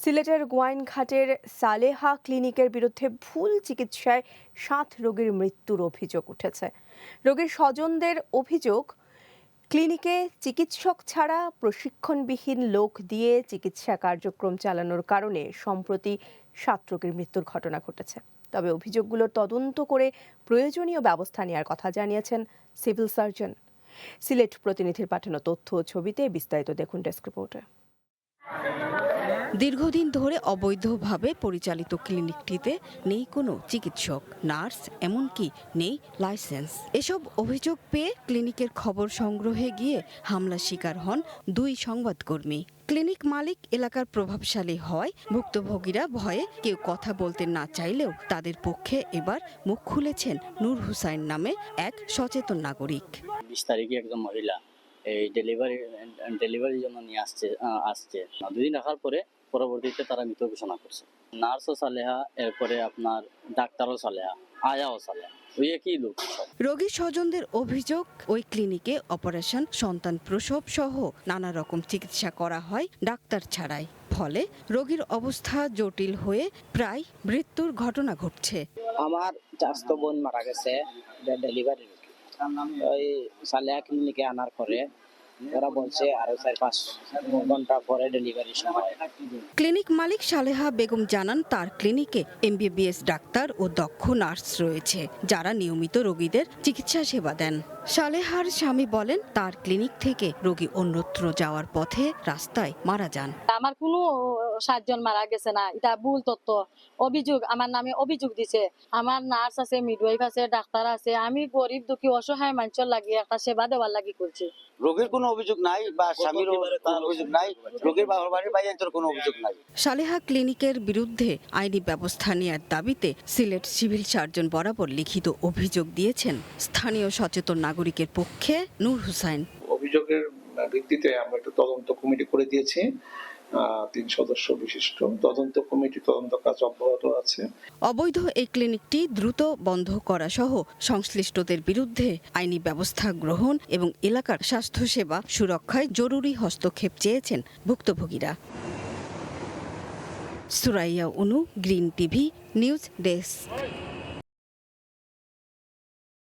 সিলেটের গোয়াইনঘাটের সালেহা ক্লিনিকের বিরুদ্ধে ভুল চিকিৎসায় 7 রোগীর মৃত্যুর অভিযোগ উঠেছে। রোগীর স্বজনদের অভিযোগ, ক্লিনিকে চিকিৎসক ছাড়া প্রশিক্ষণবিহীন লোক দিয়ে চিকিৎসা কার্যক্রম চালানোর কারণে সম্প্রতি 7 রোগীর মৃত্যুর ঘটনা ঘটেছে। তবে অভিযোগগুলোর তদন্ত করে প্রয়োজনীয় ব্যবস্থা নেওয়ার কথা জানিয়েছেন সিভিল সার্জন। সিলেট প্রতিনিধির পাঠানো তথ্য ও ছবিতে বিস্তারিত দেখুন ডেস্ক রিপোর্টে। দীর্ঘদিন ধরে অবৈধভাবে পরিচালিত ক্লিনিকটিতে নেই কোনো চিকিৎসক, নার্স, এমনকি নেই লাইসেন্স। এসব অভিযোগ পেয়ে ক্লিনিকের খবর সংগ্রহে গিয়ে হামলার শিকার হন 2 সংবাদকর্মী। ক্লিনিক মালিক এলাকার প্রভাবশালী হয় ভুক্তভোগীরা ভয়ে কেউ কথা বলতে না চাইলেও তাদের পক্ষে এবার মুখ খুলেছেন নূর হুসাইন নামে এক সচেতন নাগরিক। 20 তারিখে একজন মহিলা এই ডেলিভারির জন্য নিয়ে আসছে 2 দিন রাখার পরে পরবর্তীতে তারা মৃত ঘোষণা করছে। নার্সও সালেহা, এরপরে আপনার ডাক্তারও সালেহা, আয়াও সালেহা, ওই একই লোক। রোগীর স্বজনদের অভিযোগ, ওই ক্লিনিকে অপারেশন, সন্তান প্রসব সহ নানা রকম চিকিৎসা করা হয় ডাক্তার ছাড়াই। ফলে রোগীর অবস্থা জটিল হয়ে প্রায় মৃত্যুর ঘটনা ঘটছে। আমার চাচাতো বোন মারা গেছে ডেলিভারি রোগী। ওই সালেহা ক্লিনিকে আনার পরে ওরা বলছে আরো 4-5 ঘন্টা পরে ডেলিভারির সময়। ক্লিনিক মালিক সালেহা বেগম জানান, তার ক্লিনিকে MBBS ডাক্তার ও দক্ষ নার্স রয়েছে যারা নিয়মিত রোগীদের চিকিৎসা সেবা দেন। সালেহার স্বামী বলেন, তার ক্লিনিক থেকে রোগী অন্যত্র যাওয়ার পথে রাস্তায় মারা যান। আমার কোনো 7 জন মারা গেছে না, এটা ভুল তথ্য। অভিযোগ আমার নামে অভিযোগ দিছে। আমার নার্স আছে, মিডওয়াইফ আছে, ডাক্তার আছে। আমি গরিব দুঃখী অসহায় মানুষের লাগি একটা সেবা দেওয়ার লাগি করছি। রোগীর কোনো অভিযোগ নাই বা স্বামীর কোনো অভিযোগ নাই, রোগীর বাবার বাড়ির কোনো অভিযোগ নাই। সালেহা ক্লিনিকের বিরুদ্ধে আইনি ব্যবস্থা নেওয়ার দাবিতে সিলেট সিভিল সার্জন বরাবর লিখিত অভিযোগ দিয়েছেন স্থানীয় সচেতন নাগরিকের পক্ষে নূর হুসাইন। অভিযোগের ভিত্তিতে আমরা একটা তদন্ত কমিটি করে দিয়েছি। 3 সদস্য বিশিষ্ট তদন্ত কমিটি তদন্ত কাজ অব্যাহত আছে। অবৈধ এই ক্লিনিকটি দ্রুত বন্ধ করা সহ সংশ্লিষ্টদের বিরুদ্ধে আইনি ব্যবস্থা গ্রহণ এবং এলাকার স্বাস্থ্যসেবা সুরক্ষায় জরুরি হস্তক্ষেপ চেয়েছেন ভুক্তভোগীরা। সুরাইয়া অনু, গ্রিন টিভি নিউজ ডেস্ক।